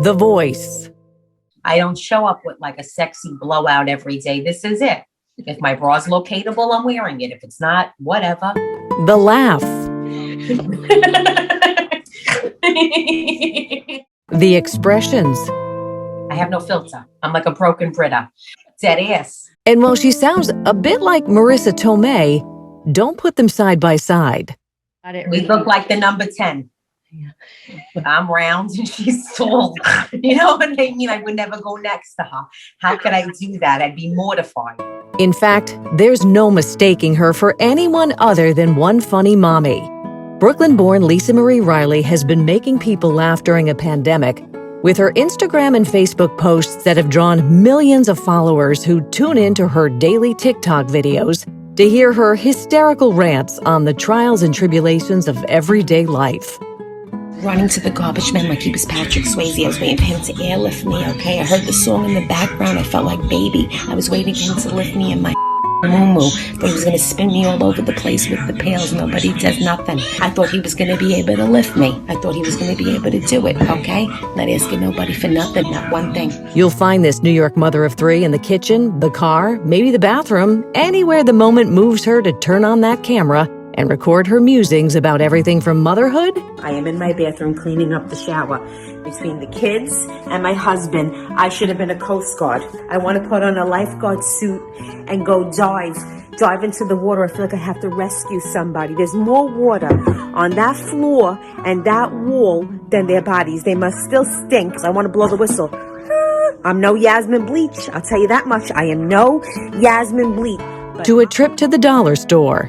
The Voice. I don't show up with like a sexy blowout every day. This is it. If my bra's locatable, I'm wearing it. If it's not, whatever. The Laugh. The Expressions. I have no filter. I'm like a broken Brita. Dead ass. And while she sounds a bit like Marissa Tomei, don't put them side by side. We look like the number 10. Yeah. I'm round and she's tall. You know what I mean? I would never go next to her. How could I do that? I'd be mortified. In fact, there's no mistaking her for anyone other than one funny mommy. Brooklyn-born Lisa Marie Riley has been making people laugh during a pandemic with her Instagram and Facebook posts that have drawn millions of followers who tune into her daily TikTok videos to hear her hysterical rants on the trials and tribulations of everyday life. Running to the garbage man like he was Patrick Swayze. I was waiting for him to airlift me, okay? I heard the song in the background. I felt like baby. I was waiting for him to lift me in my moo-moo. Thought he was going to spin me all over the place with the pails. Nobody does nothing. I thought he was going to be able to lift me. I thought he was going to be able to do it, okay? Not asking nobody for nothing, not one thing. You'll find this New York mother of three in the kitchen, the car, maybe the bathroom, anywhere the moment moves her to turn on that camera and record her musings about everything from motherhood. I am in my bathroom cleaning up the shower. Between the kids and my husband, I should have been a Coast Guard. I want to put on a lifeguard suit and go dive into the water. I feel like I have to rescue somebody. There's more water on that floor and that wall than their bodies. They must still stink. I want to blow the whistle. I'm no Yasmin Bleach. I'll tell you that much. I am no Yasmin Bleach. To a trip to the dollar store.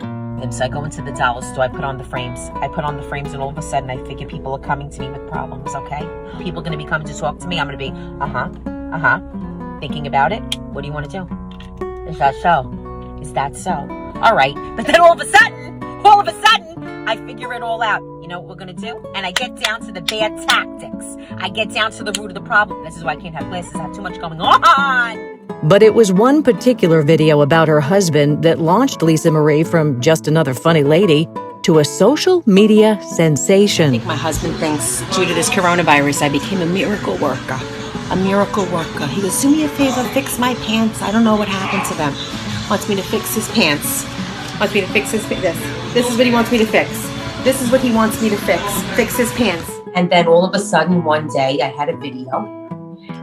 So I go into the dollar store, I put on the frames, and all of a sudden I figure people are coming to me with problems, okay? People are going to be coming to talk to me. I'm going to be, thinking about it. What do you want to do? Is that so? Is that so? All right. But then all of a sudden, I figure it all out. You know what we're going to do? And I get down to the bad tactics. I get down to the root of the problem. This is why I can't have glasses. I have too much going on. But it was one particular video about her husband that launched Lisa Marie from just another funny lady to a social media sensation. I think my husband thinks due to this coronavirus, I became a miracle worker. A miracle worker. He goes, do me a favor, fix my pants. I don't know what happened to them. Wants me to fix his pants. Wants me to fix his This is what he wants me to fix. This is what he wants me to fix his pants. And then all of a sudden, one day, I had a video.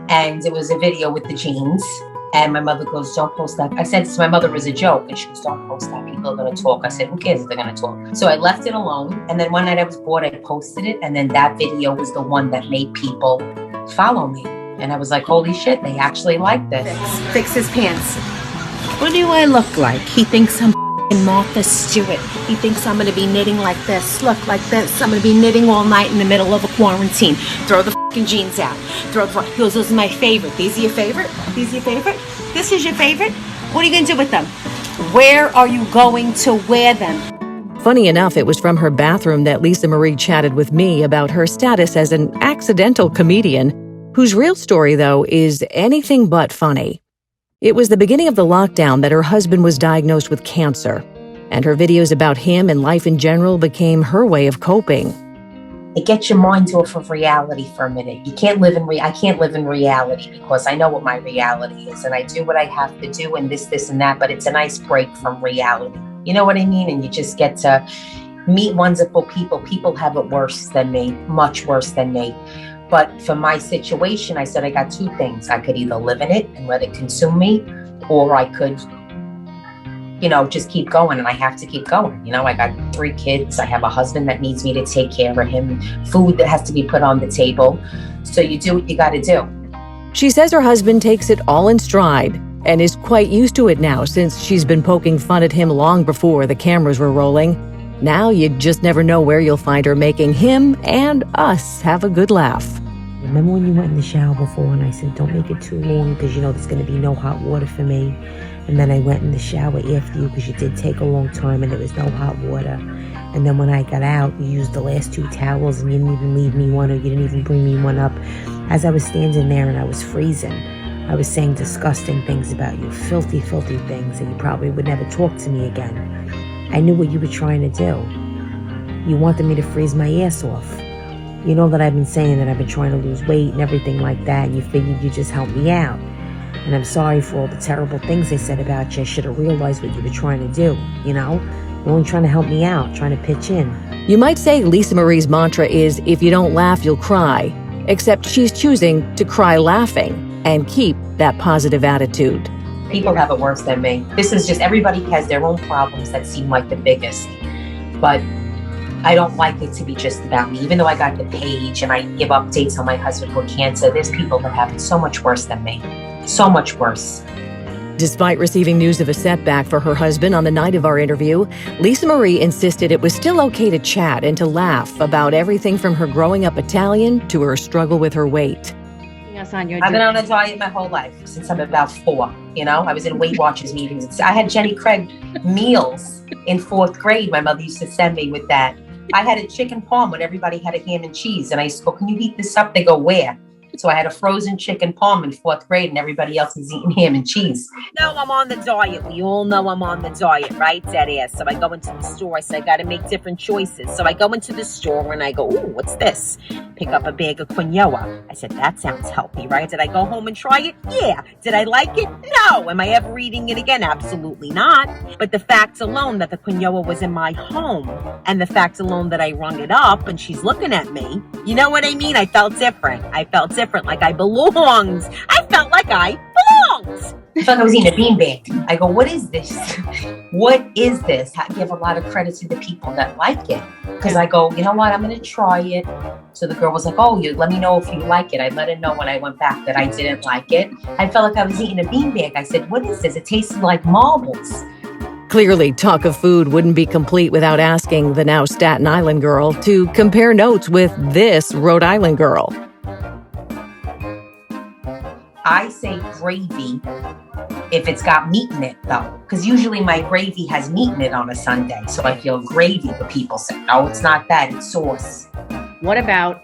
And it was a video with the jeans. And my mother goes, don't post that. I said to my mother as a joke, and she goes, don't post that. People are going to talk. I said, who cares if they're going to talk? So I left it alone. And then one night I was bored, I posted it. And then that video was the one that made people follow me. And I was like, holy shit, they actually like this. Fix his pants. What do I look like? He thinks I'm Martha Stewart. He thinks I'm going to be knitting like this. Look, like this. I'm going to be knitting all night in the middle of a quarantine. Throw the jeans out. He goes, those are my favorite. These are your favorite? These are your favorite? This is your favorite? What are you going to do with them? Where are you going to wear them? Funny enough, it was from her bathroom that Lisa Marie chatted with me about her status as an accidental comedian, whose real story, though, is anything but funny. It was the beginning of the lockdown that her husband was diagnosed with cancer, and her videos about him and life in general became her way of coping. It gets your mind off of reality for a minute. You can't live in I can't live in reality because I know what my reality is and I do what I have to do and this and that, but it's a nice break from reality. You know what I mean? And you just get to meet wonderful people. People have it worse than me, much worse than me. But for my situation, I said I got two things. I could either live in it and let it consume me, or I could, just keep going, and I have to keep going. I got 3 kids. I have a husband that needs me to take care of him, food that has to be put on the table. So you do what you got to do. She says her husband takes it all in stride and is quite used to it now since she's been poking fun at him long before the cameras were rolling. Now you just never know where you'll find her making him and us have a good laugh. Remember when you went in the shower before and I said, don't make it too long because there's going to be no hot water for me. And then I went in the shower after you because you did take a long time and there was no hot water. And then when I got out, you used the last 2 towels and you didn't even leave me one, or you didn't even bring me one up. As I was standing there and I was freezing, I was saying disgusting things about you, filthy, filthy things, and you probably would never talk to me again. I knew what you were trying to do. You wanted me to freeze my ass off. You know that I've been saying that I've been trying to lose weight and everything like that, and you figured you'd just help me out. And I'm sorry for all the terrible things they said about you. I should have realized what you were trying to do, you know? You're only trying to help me out, trying to pitch in. You might say Lisa Marie's mantra is, if you don't laugh, you'll cry. Except she's choosing to cry laughing and keep that positive attitude. People have it worse than me. This is just, everybody has their own problems that seem like the biggest. But I don't like it to be just about me. Even though I got the page and I give updates on my husband with cancer, there's people that have it so much worse than me. So much worse. Despite receiving news of a setback for her husband on the night of our interview, Lisa Marie insisted it was still okay to chat and to laugh about everything from her growing up Italian to her struggle with her weight. I've been on a diet my whole life since I'm about 4. You know, I was in Weight Watchers meetings. I had Jenny Craig meals in 4th grade. My mother used to send me with that. I had a chicken parm when everybody had a ham and cheese. And I used to go, can you heat this up? They go, where? So I had a frozen chicken parm in 4th grade and everybody else is eating ham and cheese. No, I'm on the diet. We all know I'm on the diet, right? Dead ass. So I go into the store. I say, I got to make different choices. So I go into the store and I go, ooh, what's this? Pick up a bag of quinoa. I said, that sounds healthy, right? Did I go home and try it? Yeah. Did I like it? No. Am I ever eating it again? Absolutely not. But the fact alone that the quinoa was in my home and the fact alone that I rung it up and she's looking at me, you know what I mean? I felt different. Like I belonged. I felt like I belonged. I felt like I was eating a beanbag. I go, what is this? What is this? I give a lot of credit to the people that like it. Because I go, you know what? I'm going to try it. So the girl was like, oh, you let me know if you like it. I let her know when I went back that I didn't like it. I felt like I was eating a beanbag. I said, what is this? It tasted like marbles. Clearly, talk of food wouldn't be complete without asking the now Staten Island girl to compare notes with this Rhode Island girl. I say gravy if it's got meat in it, though, because usually my gravy has meat in it on a Sunday. So I feel gravy, but people say, no, it's not that, it's sauce. What about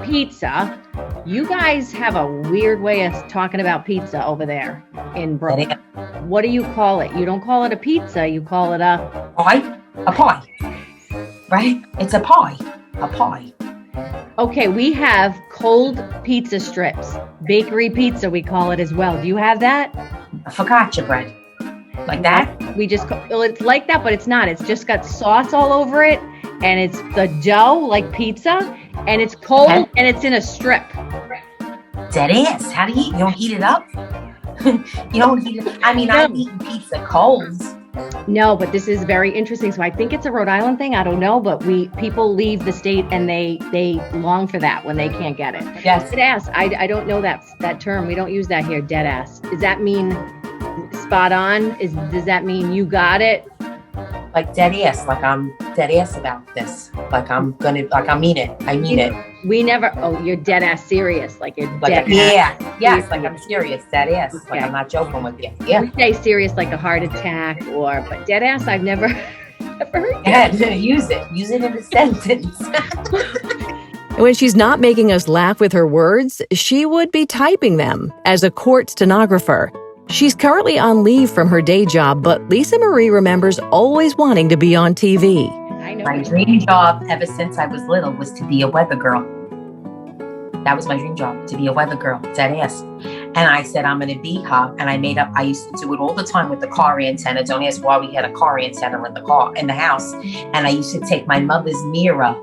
pizza? You guys have a weird way of talking about pizza over there in Brooklyn. What do you call it? You don't call it a pizza, you call it a pie. A pie, right? It's a pie. A pie. Okay, we have cold pizza strips. Bakery pizza, we call it as well. Do you have that? A focaccia bread. Like that? Well, it's like that, but it's not. It's just got sauce all over it, and it's the dough like pizza, and it's cold, and it's in a strip. Dead ass. How do you eat? You don't heat it up? You don't heat it. I mean, I've eaten pizza cold. No, but this is very interesting. So I think it's a Rhode Island thing. I don't know, but people leave the state and they long for that when they can't get it. Yes. Dead ass. I don't know that term. We don't use that here. Dead ass. Does that mean spot on? Does that mean you got it? Like dead ass. Like I'm dead ass about this. Like I mean it. I mean it. We never. Oh, you're dead ass serious. Like you're dead ass. Yeah. Yes. Like I'm serious. Dead ass. Okay. Like I'm not joking with you. Yeah. We say serious like a heart attack but dead ass. I've never heard. Yeah. Use it. Use it in a sentence. When she's not making us laugh with her words, she would be typing them as a court stenographer. She's currently on leave from her day job, but Lisa Marie remembers always wanting to be on TV. I know. My dream job ever since I was little was to be a weather girl. That was my dream job, to be a weather girl, dead ass. And I said, I'm going to be her. And I used to do it all the time with the car antenna. Don't ask why we had a car antenna in the house. And I used to take my mother's mirror.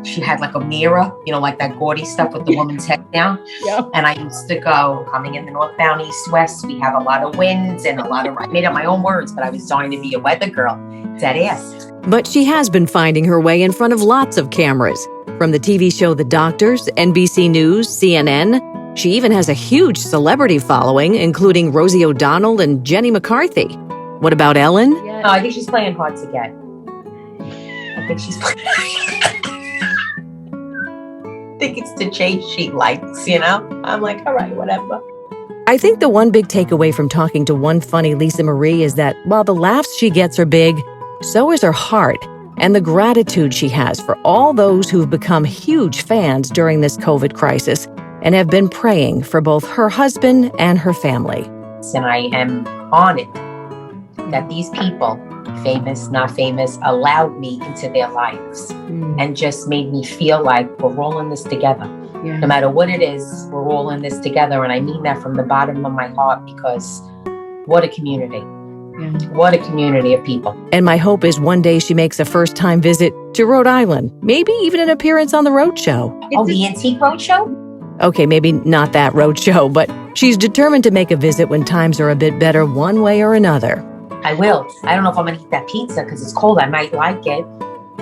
She had like a mirror, you know, like that gaudy stuff with the woman's head down. Yep. And I used to go, coming in the northbound east-west, we have a lot of winds and I made up my own words, but I was dying to be a weather girl, dead ass. But she has been finding her way in front of lots of cameras. From the TV show The Doctors, NBC News, CNN. She even has a huge celebrity following, including Rosie O'Donnell and Jenny McCarthy. What about Ellen? Yeah. No, I think she's playing hard to get. I think she's playing... I think it's the chase she likes, you know? I'm like, all right, whatever. I think the one big takeaway from talking to one funny Lisa Marie is that while the laughs she gets are big, so is her heart and the gratitude she has for all those who've become huge fans during this COVID crisis and have been praying for both her husband and her family. And I am honored that these people famous, not famous, allowed me into their lives and just made me feel like we're all in this together. Yeah. No matter what it is, we're all in this together. And I mean that from the bottom of my heart, because what a community. Yeah. What a community of people. And my hope is one day she makes a first-time visit to Rhode Island, maybe even an appearance on the road show. The Antique Roadshow? Okay, maybe not that road show, but she's determined to make a visit when times are a bit better one way or another. I will. I don't know if I'm going to eat that pizza because it's cold. I might like it.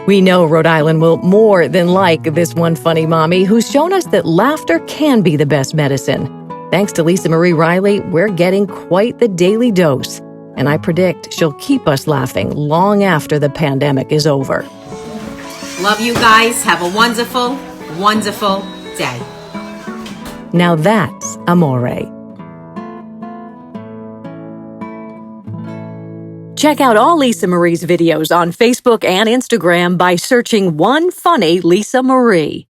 We know Rhode Island will more than like this one funny mommy who's shown us that laughter can be the best medicine. Thanks to Lisa Marie Riley, we're getting quite the daily dose. And I predict she'll keep us laughing long after the pandemic is over. Love you guys. Have a wonderful, wonderful day. Now that's amore. Check out all Lisa Marie's videos on Facebook and Instagram by searching One Funny Lisa Marie.